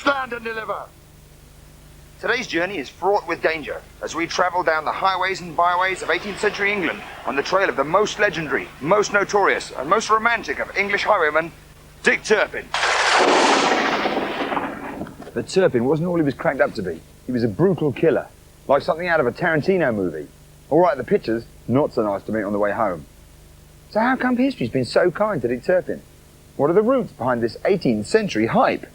Stand and deliver. Today's journey is fraught with danger as we travel down the highways and byways of 18th century England on the trail of the most legendary, most notorious, and most romantic of English highwaymen, Dick Turpin. But Turpin wasn't all he was cracked up to be. He was a brutal killer, like something out of a Tarantino movie. All right, the pictures, not so nice to meet on the way home. So how come history's been so kind to Dick Turpin? What are the roots behind this 18th century hype?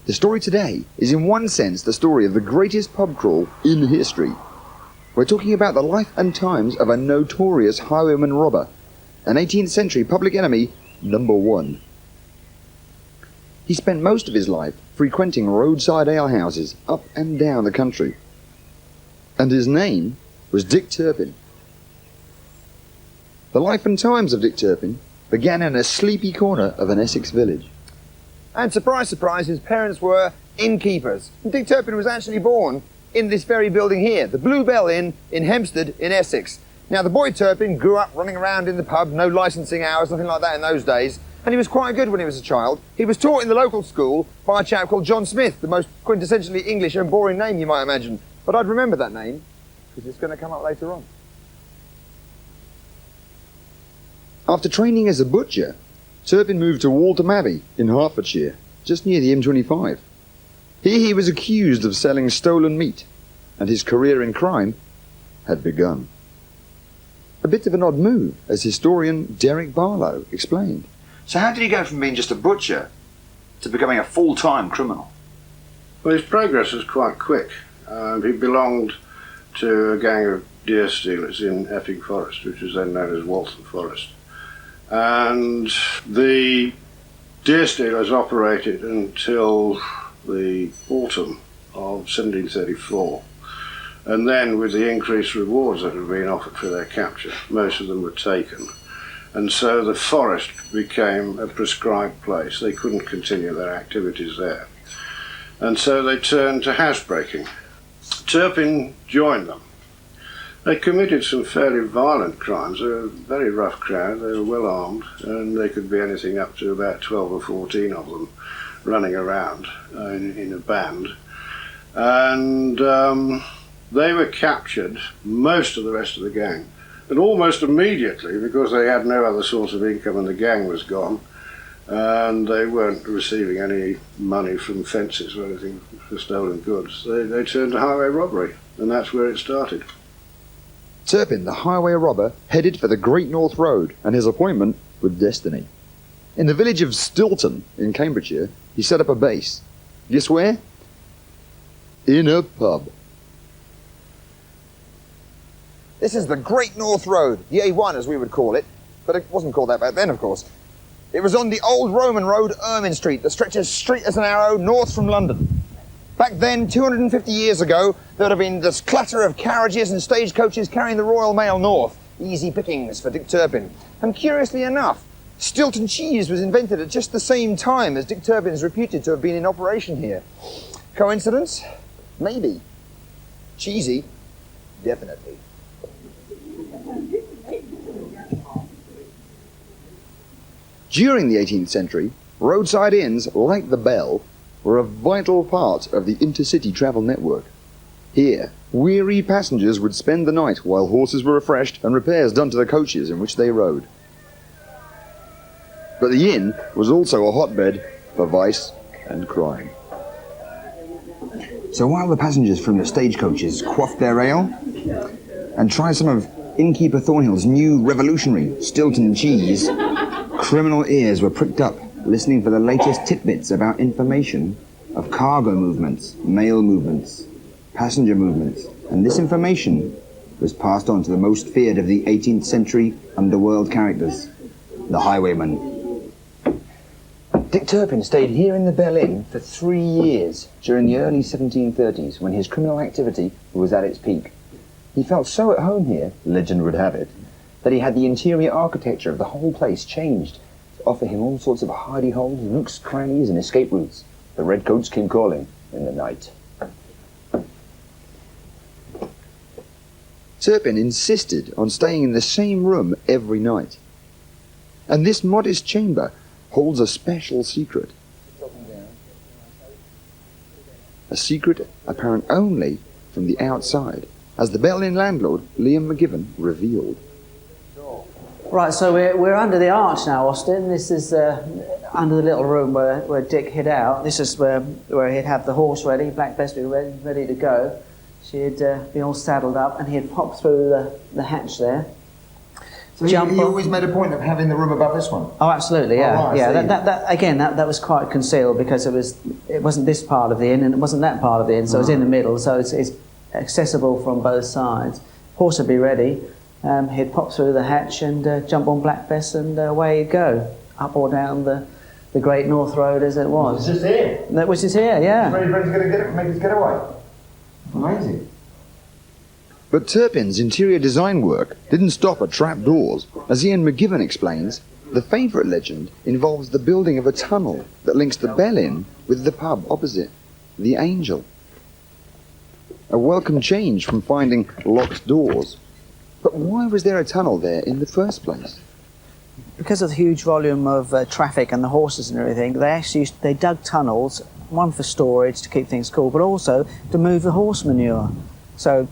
The story today is in one sense the story of the greatest pub crawl in history. We're talking about the life and times of a notorious highwayman robber, an 18th century public enemy #1. He spent most of his life frequenting roadside alehouses up and down the country. And his name was Dick Turpin. The life and times of Dick Turpin began in a sleepy corner of an Essex village. And surprise, surprise, his parents were innkeepers. And Dick Turpin was actually born in this very building here, the Blue Bell Inn in Hempstead in Essex. Now, the boy Turpin grew up running around in the pub, no licensing hours, nothing like that in those days, and he was quite good when he was a child. He was taught in the local school by a chap called John Smith, the most quintessentially English and boring name you might imagine. But I'd remember that name, because it's going to come up later on. After training as a butcher, Turpin moved to Waltham Abbey in Hertfordshire, just near the M25. Here he was accused of selling stolen meat, and his career in crime had begun. A bit of an odd move, as historian Derek Barlow explained. So how did he go from being just a butcher to becoming a full-time criminal? Well, his progress was quite quick. He belonged to a gang of deer stealers in Epping Forest, which was then known as Waltham Forest. And the deer stealers operated until the autumn of 1734. And then, with the increased rewards that had been offered for their capture, most of them were taken. And so the forest became a prescribed place. They couldn't continue their activities there. And so they turned to housebreaking. Turpin joined them. They committed some fairly violent crimes. They were a very rough crowd. They were well armed, and there could be anything up to about 12 or 14 of them running around in a band. And they were captured, most of the rest of the gang, and almost immediately, because they had no other source of income and the gang was gone, and they weren't receiving any money from fences or anything for stolen goods. They turned to highway robbery, and that's where it started. Turpin, the highway robber, headed for the Great North Road and his appointment with destiny. In the village of Stilton in Cambridgeshire, he set up a base. Guess where? In a pub. This is the Great North Road, the A1 as we would call it, but it wasn't called that back then, of course. It was on the old Roman road, Ermine Street, that stretches straight as an arrow north from London. Back then, 250 years ago, there would have been this clatter of carriages and stagecoaches carrying the Royal Mail north. Easy pickings for Dick Turpin. And curiously enough, Stilton cheese was invented at just the same time as Dick Turpin is reputed to have been in operation here. Coincidence? Maybe. Cheesy? Definitely. During the 18th century, roadside inns like the Bell were a vital part of the intercity travel network. Here, weary passengers would spend the night while horses were refreshed and repairs done to the coaches in which they rode. But the inn was also a hotbed for vice and crime. So while the passengers from the stagecoaches quaffed their ale and tried some of innkeeper Thornhill's new revolutionary Stilton cheese, criminal ears were pricked up, listening for the latest tidbits about information of cargo movements, mail movements, passenger movements, and this information was passed on to the most feared of the 18th century underworld characters, the highwayman. Dick Turpin stayed here in the Bell Inn for 3 years during the early 1730s when his criminal activity was at its peak. He felt so at home here, legend would have it, that he had the interior architecture of the whole place changed to offer him all sorts of hidey holes, nooks, crannies, and escape routes. The redcoats came calling in the night. Turpin insisted on staying in the same room every night. And this modest chamber holds a special secret. A secret apparent only from the outside, as the Bell Inn landlord, Liam McGibbon, revealed. Right, so we're under the arch now, Austin. This is under the little room where Dick hid out. This is where he'd have the horse ready, Black Bess would be ready to go. She'd be all saddled up, and he'd pop through the hatch there. So he always made a point of having the room above this one? Oh, absolutely, yeah. Oh, right, yeah. That was quite concealed because it wasn't this part of the inn and it wasn't that part of the inn, so it's in the middle, so it's accessible from both sides. Horse would be ready. He'd pop through the hatch and jump on Black Bess, and away he'd go, up or down the Great North Road as it was. It's just here? Which is here, yeah. Ready to make his getaway. Amazing. But Turpin's interior design work didn't stop at trap doors. As Ian McGibbon explains, the favourite legend involves the building of a tunnel that links the Bell Inn with the pub opposite, the Angel. A welcome change from finding locked doors. But why was there a tunnel there in the first place? Because of the huge volume of traffic and the horses and everything, they dug tunnels, one for storage to keep things cool, but also to move the horse manure. So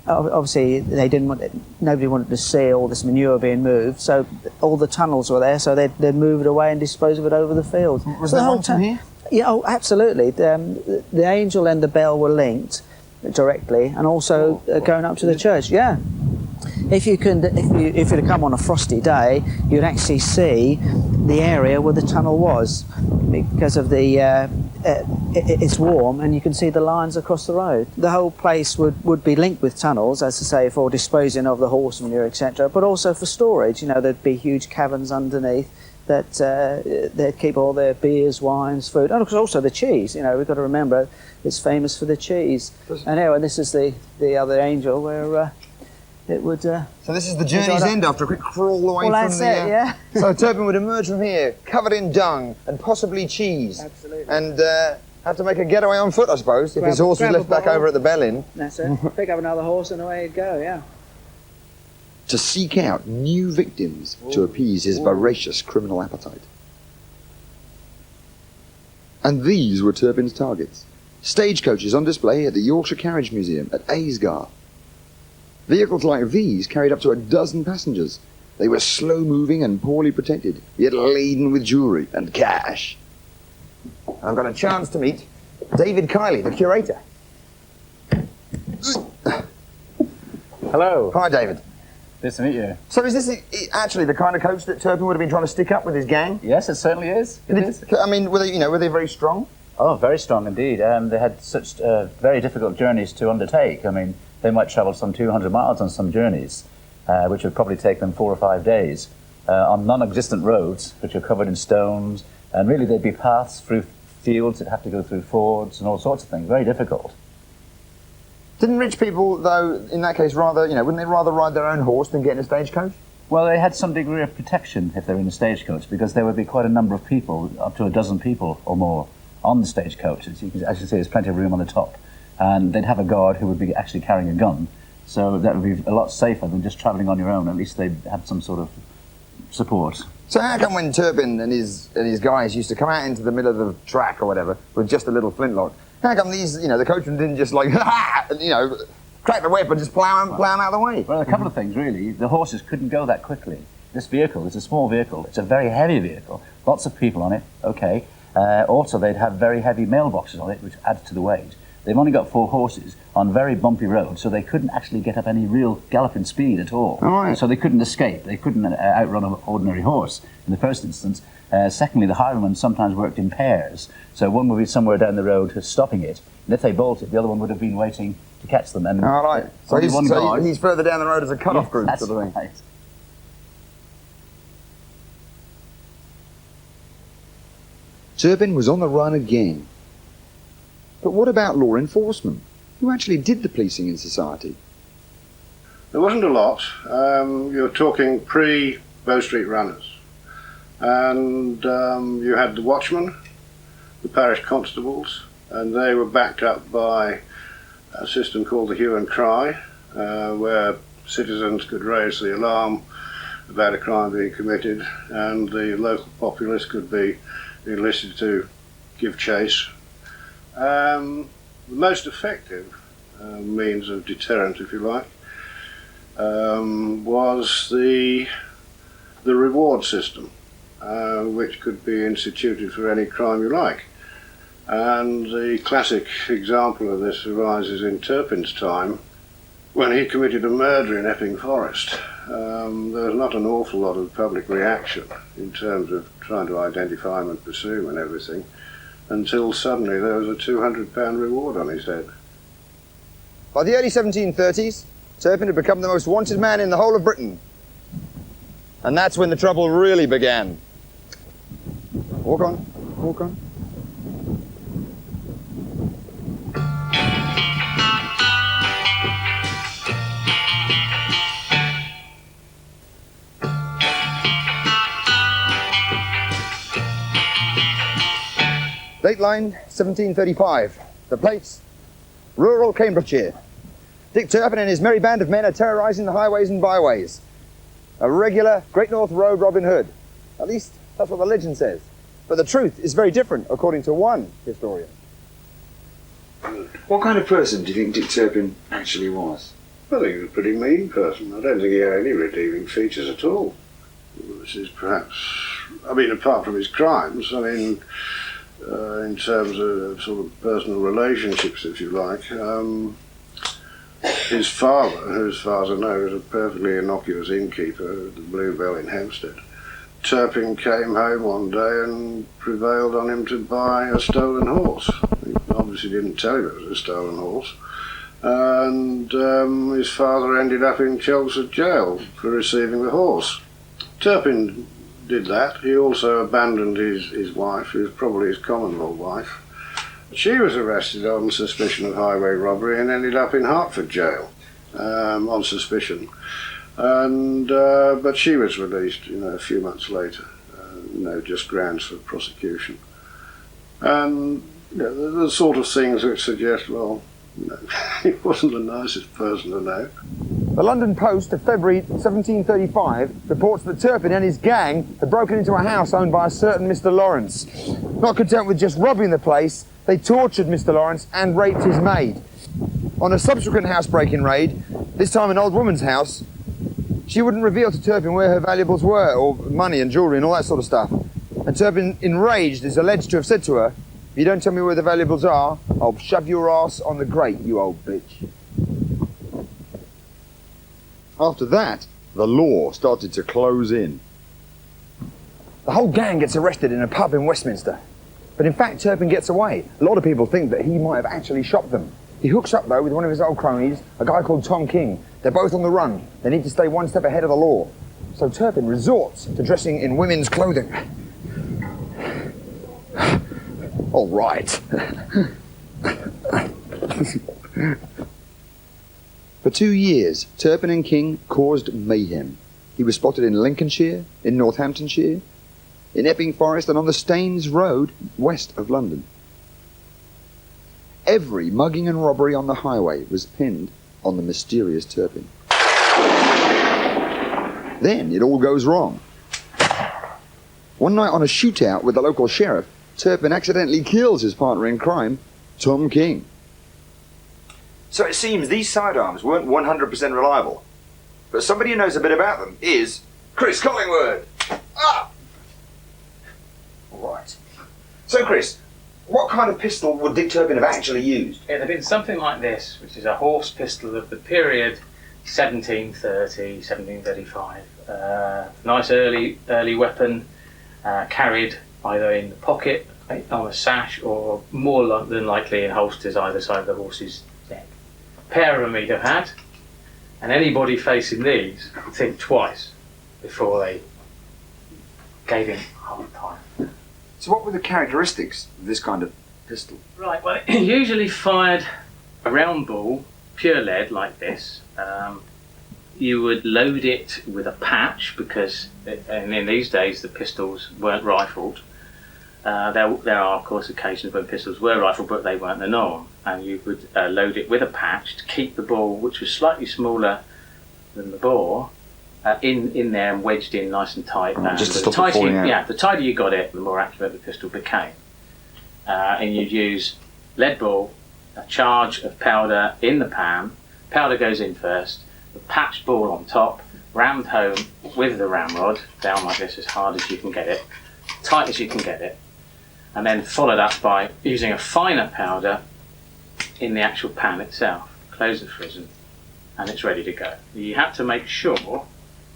obviously nobody wanted to see all this manure being moved, so all the tunnels were there, so they'd move it away and dispose of it over the field. Was there one from here? Yeah, oh, absolutely. The Angel and the Bell were linked directly, and also going up to the church. Yeah. If you'd have come on a frosty day, you'd actually see the area where the tunnel was, because of it's warm and you can see the lines across the road. The whole place would be linked with tunnels, as I say, for disposing of the horse manure, etc., but also for storage. You know, there'd be huge caverns underneath that they'd keep all their beers, wines, food, and also the cheese. You know, we've got to remember it's famous for the cheese. And anyway, this is the other Angel where it would... so this is the journey's end after a quick crawl away from the... yeah. So Turpin would emerge from here, covered in dung and possibly cheese. Absolutely. And have to make a getaway on foot, I suppose, if his horse was left back over at the Bell Inn. That's it. Pick up another horse and away he'd go, yeah. To seek out new victims to appease his voracious criminal appetite. And these were Turpin's targets. Stagecoaches on display at the Yorkshire Carriage Museum at Aysgarth. Vehicles like these carried up to a dozen passengers. They were slow-moving and poorly protected, yet laden with jewellery and cash. I've got a chance to meet David Kiley, the curator. Hello. Hi, David. Nice to meet you. So is this actually the kind of coach that Turpin would have been trying to stick up with his gang? Yes, it certainly is. It is. I mean, were they very strong? Oh, very strong indeed. They had such very difficult journeys to undertake. I mean, they might travel some 200 miles on some journeys, which would probably take them 4 or 5 days, on non-existent roads, which are covered in stones, and really they'd be paths through fields that have to go through fords and all sorts of things. Very difficult. Didn't rich people, though, in that case, wouldn't they rather ride their own horse than get in a stagecoach? Well, they had some degree of protection if they were in a stagecoach, because there would be quite a number of people, up to a dozen people or more, on the stagecoach. As you can see, there's plenty of room on the top. And they'd have a guard who would be actually carrying a gun. So that would be a lot safer than just travelling on your own. At least they'd have some sort of support. So how come when Turpin and his guys used to come out into the middle of the track or whatever with just a little flintlock, how come these, the coachman didn't just like, crack the whip and just plough them out of the way? Well, a couple of things, really. The horses couldn't go that quickly. This vehicle is a small vehicle. It's a very heavy vehicle. Lots of people on it, okay. Also, they'd have very heavy mailboxes on it, which adds to the weight. They've only got 4 horses on very bumpy roads, so they couldn't actually get up any real galloping speed at all. Right. So they couldn't escape. They couldn't outrun an ordinary horse in the first instance. Secondly, the highwaymen sometimes worked in pairs, so one would be somewhere down the road stopping it, and if they bolted, the other one would have been waiting to catch them. And all right. So he's further down the road as a cut-off group, that's sort of thing. Right. Turpin was on the run again. But what about law enforcement? Who actually did the policing in society? There wasn't a lot. You're talking pre-Bow Street runners. And you had the watchmen, the parish constables, and they were backed up by a system called the hue and cry, where citizens could raise the alarm about a crime being committed, and the local populace could be enlisted to give chase. The most effective means of deterrent, if you like, was the reward system, which could be instituted for any crime you like. And the classic example of this arises in Turpin's time, when he committed a murder in Epping Forest. There was not an awful lot of public reaction in terms of trying to identify him and pursue him and everything, until suddenly there was a £200 reward on his head. By the early 1730s, Turpin had become the most wanted man in the whole of Britain. And that's when the trouble really began. Walk on, walk on. Dateline 1735. The place, rural Cambridgeshire. Dick Turpin and his merry band of men are terrorising the highways and byways. A regular Great North Road Robin Hood. At least that's what the legend says. But the truth is very different, according to one historian. What kind of person do you think Dick Turpin actually was? I think he was a pretty mean person. I don't think he had any redeeming features at all. This is perhaps, I mean, apart from his crimes, I mean, in terms of sort of personal relationships, if you like, his father, who as far as I know is a perfectly innocuous innkeeper at the Bluebell in Hampstead, Turpin came home one day and prevailed on him to buy a stolen horse. He obviously didn't tell him it was a stolen horse. And his father ended up in Chelmsford jail for receiving the horse. Turpin did that. He also abandoned his wife, who was probably his common-law wife. She was arrested on suspicion of highway robbery and ended up in Hertford jail on suspicion. And but she was released, a few months later. Just grounds for prosecution. And the sort of things which suggest, well, he wasn't the nicest person to know. The London Post of February 1735 reports that Turpin and his gang had broken into a house owned by a certain Mr. Lawrence. Not content with just robbing the place, they tortured Mr. Lawrence and raped his maid. On a subsequent housebreaking raid, this time an old woman's house, she wouldn't reveal to Turpin where her valuables were, or money and jewellery and all that sort of stuff. And Turpin, enraged, is alleged to have said to her, "If you don't tell me where the valuables are, I'll shove your ass on the grate, you old bitch." After that, the law started to close in. The whole gang gets arrested in a pub in Westminster. But in fact, Turpin gets away. A lot of people think that he might have actually shot them. He hooks up, though, with one of his old cronies, a guy called Tom King. They're both on the run. They need to stay one step ahead of the law. So Turpin resorts to dressing in women's clothing. All right. For 2 years, Turpin and King caused mayhem. He was spotted in Lincolnshire, in Northamptonshire, in Epping Forest, and on the Staines Road, west of London. Every mugging and robbery on the highway was pinned on the mysterious Turpin. Then it all goes wrong. One night on a shootout with the local sheriff, Turpin accidentally kills his partner in crime, Tom King. So it seems these sidearms weren't 100% reliable. But somebody who knows a bit about them is Chris Collingwood. Ah! All right. So Chris, what kind of pistol would Dick Turpin have actually used? It had been something like this, which is a horse pistol of the period 1730, 1735. Nice early weapon, carried either in the pocket, on a sash, or more than likely in holsters either side of the horse's neck. A pair of them he'd have had, and anybody facing these would think twice before they gave him a hard time. So what were the characteristics of this kind of pistol? Right, well, it usually fired a round ball, pure lead like this. You would load it with a patch because, and in these days, the pistols weren't rifled. There are, of course, occasions when pistols were rifled, but they weren't the norm. And you would load it with a patch to keep the ball, which was slightly smaller than the bore, in there and wedged in nice and tight. Just to stop it falling out. Yeah, the tighter you got it, the more accurate the pistol became. And you'd use lead ball, a charge of powder in the pan. Powder goes in first. The patched ball on top, rammed home with the ramrod, down like this as hard as you can get it, tight as you can get it, and then followed up by using a finer powder in the actual pan itself. Close the frizzen, and it's ready to go. You have to make sure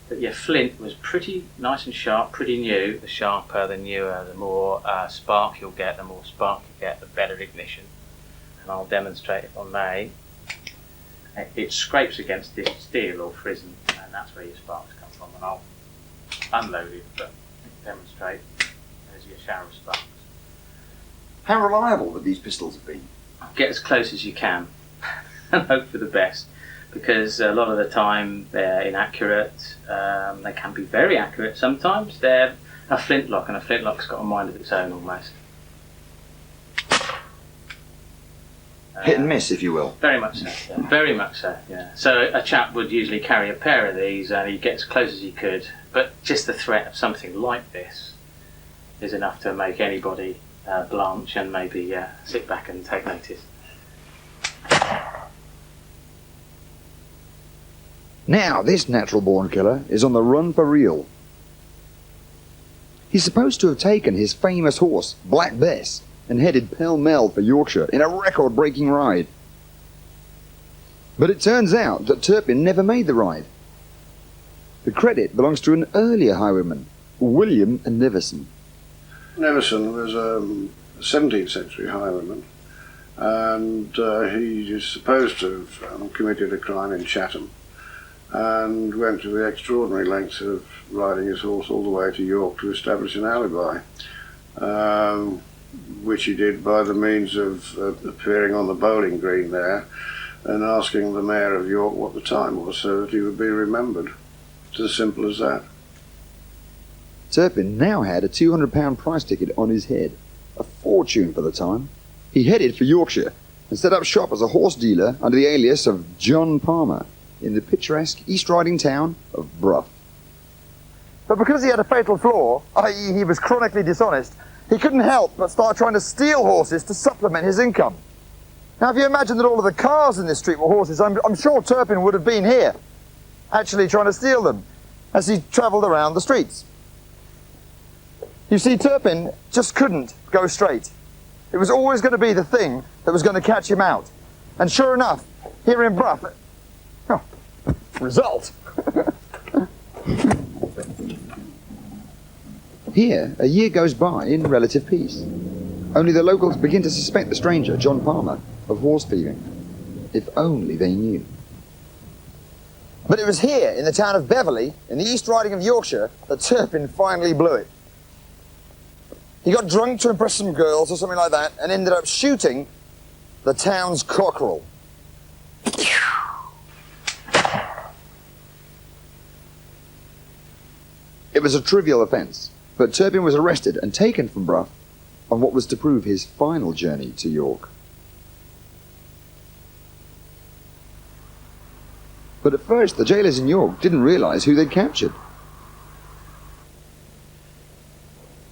that your flint was pretty nice and sharp, pretty new. The sharper, the newer, the more spark you'll get, the more spark you get, the better ignition. And I'll demonstrate if I may. It scrapes against this steel or frizzen, and that's where your sparks come from. And I'll unload it, but demonstrate. There's your shower of sparks. How reliable would these pistols have been? Get as close as you can and hope for the best, because a lot of the time they're inaccurate. They can be very accurate sometimes. They're a flintlock, and a flintlock's got a mind of its own almost. Hit and miss, if you will. Very much so, yeah. Very much so, yeah. So a chap would usually carry a pair of these and he'd get as close as he could, but just the threat of something like this is enough to make anybody blanch and maybe sit back and take notice. Now this natural-born killer is on the run for real. He's supposed to have taken his famous horse, Black Bess, and headed pell-mell for Yorkshire in a record-breaking ride. But it turns out that Turpin never made the ride. The credit belongs to an earlier highwayman, William Neveson. Neveson was a 17th century highwayman, and he is supposed to have committed a crime in Chatham and went to the extraordinary lengths of riding his horse all the way to York to establish an alibi. Which he did by the means of appearing on the bowling green there and asking the mayor of York what the time was so that he would be remembered. It's as simple as that. Turpin now had a £200 price ticket on his head, a fortune for the time. He headed for Yorkshire and set up shop as a horse dealer under the alias of John Palmer in the picturesque East Riding town of Brough. But because he had a fatal flaw, i.e. he was chronically dishonest, he couldn't help but start trying to steal horses to supplement his income. Now, if you imagine that all of the cars in this street were horses, I'm sure Turpin would have been here, actually trying to steal them, as he travelled around the streets. You see, Turpin just couldn't go straight. It was always going to be the thing that was going to catch him out. And sure enough, here in Brough, result. Here, a year goes by in relative peace. Only the locals begin to suspect the stranger, John Palmer, of horse thieving. If only they knew. But it was here, in the town of Beverley, in the East Riding of Yorkshire, that Turpin finally blew it. He got drunk to impress some girls or something like that, and ended up shooting the town's cockerel. It was a trivial offence, but Turpin was arrested and taken from Brough on what was to prove his final journey to York. But at first, the jailers in York didn't realise who they'd captured.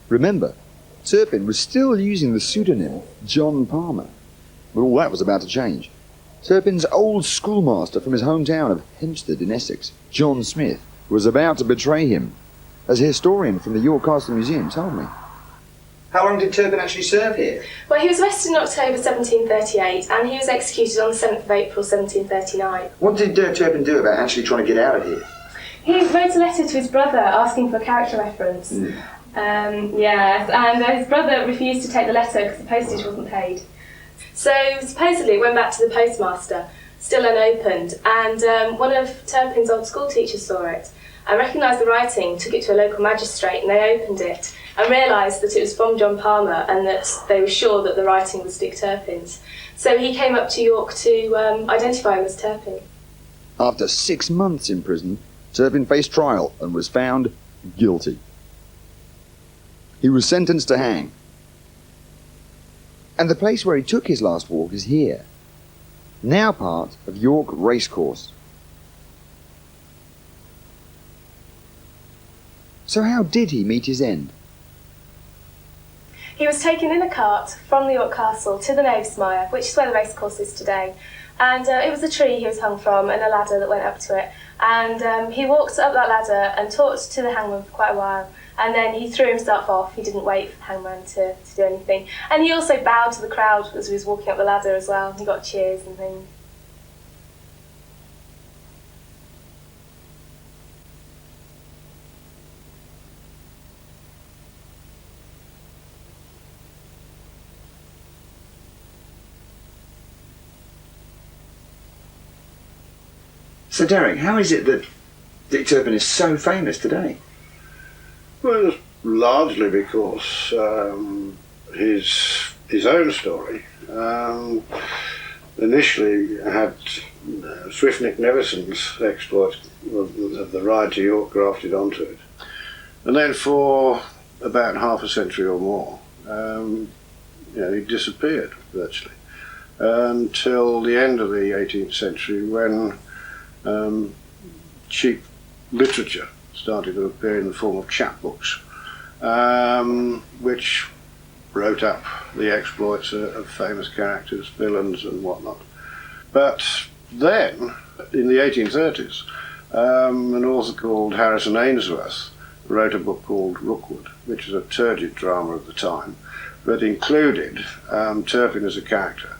Remember, Turpin was still using the pseudonym John Palmer, but all that was about to change. Turpin's old schoolmaster from his hometown of Hempstead in Essex, John Smith, was about to betray him, as a historian from the York Castle Museum told me. How long did Turpin actually serve here? Well, he was arrested in October 1738 and he was executed on the 7th of April 1739. What did Turpin do about actually trying to get out of here? He wrote a letter to his brother asking for a character reference. Yes, and his brother refused to take the letter because the postage wasn't paid. So supposedly it went back to the postmaster, still unopened, and one of Turpin's old school teachers saw it. I recognised the writing, took it to a local magistrate, and they opened it. and realised that it was from John Palmer and that they were sure that the writing was Dick Turpin's. So he came up to York to identify him as Turpin. After 6 months in prison, Turpin faced trial and was found guilty. He was sentenced to hang. And the place where he took his last walk is here, now part of York Racecourse. So how did he meet his end? He was taken in a cart from the York Castle to the Knavesmire, which is where the racecourse is today. And it was a tree he was hung from and a ladder that went up to it. And he walked up that ladder and talked to the hangman for quite a while. And then he threw himself off. He didn't wait for the hangman to do anything. And he also bowed to the crowd as he was walking up the ladder as well. He got cheers and things. So Derek, how is it that Dick Turpin is so famous today? Well, it's largely because his own story initially had Swiftnick Nevison's exploit of the ride to York grafted onto it. And then for about half a century or more, he disappeared virtually until the end of the 18th century when cheap literature started to appear in the form of chapbooks, which wrote up the exploits of famous characters, villains and whatnot. But then, in the 1830s, an author called Harrison Ainsworth wrote a book called Rookwood, which is a turgid drama of the time, but included Turpin as a character.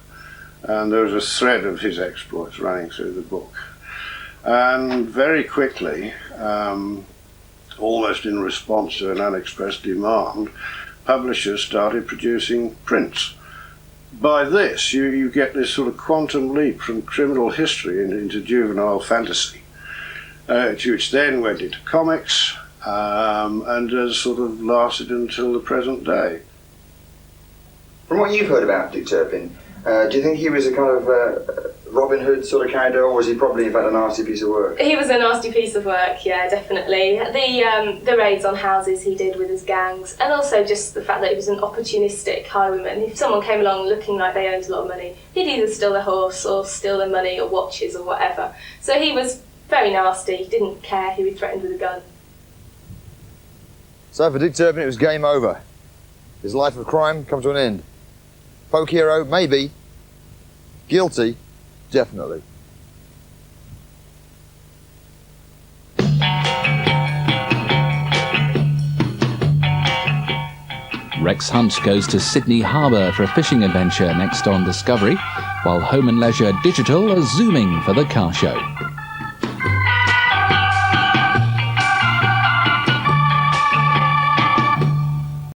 And there was a thread of his exploits running through the book. And very quickly, almost in response to an unexpressed demand, publishers started producing prints. By this, you get this sort of quantum leap from criminal history into juvenile fantasy, which then went into comics and has sort of lasted until the present day. From what you've heard about Dick Turpin, do you think he was a kind of Robin Hood sort of character, or was he probably in fact a nasty piece of work? He was a nasty piece of work, yeah, definitely. The raids on houses he did with his gangs, and also just the fact that he was an opportunistic highwayman. If someone came along looking like they owned a lot of money, he'd either steal their horse or steal their money or watches or whatever. So he was very nasty. He didn't care who he threatened with a gun. So for Dick Turpin, it was game over. His life of crime come to an end. Folk hero, maybe. Guilty, definitely. Rex Hunt goes to Sydney Harbour for a fishing adventure next on Discovery, while Home and Leisure Digital are zooming for the car show.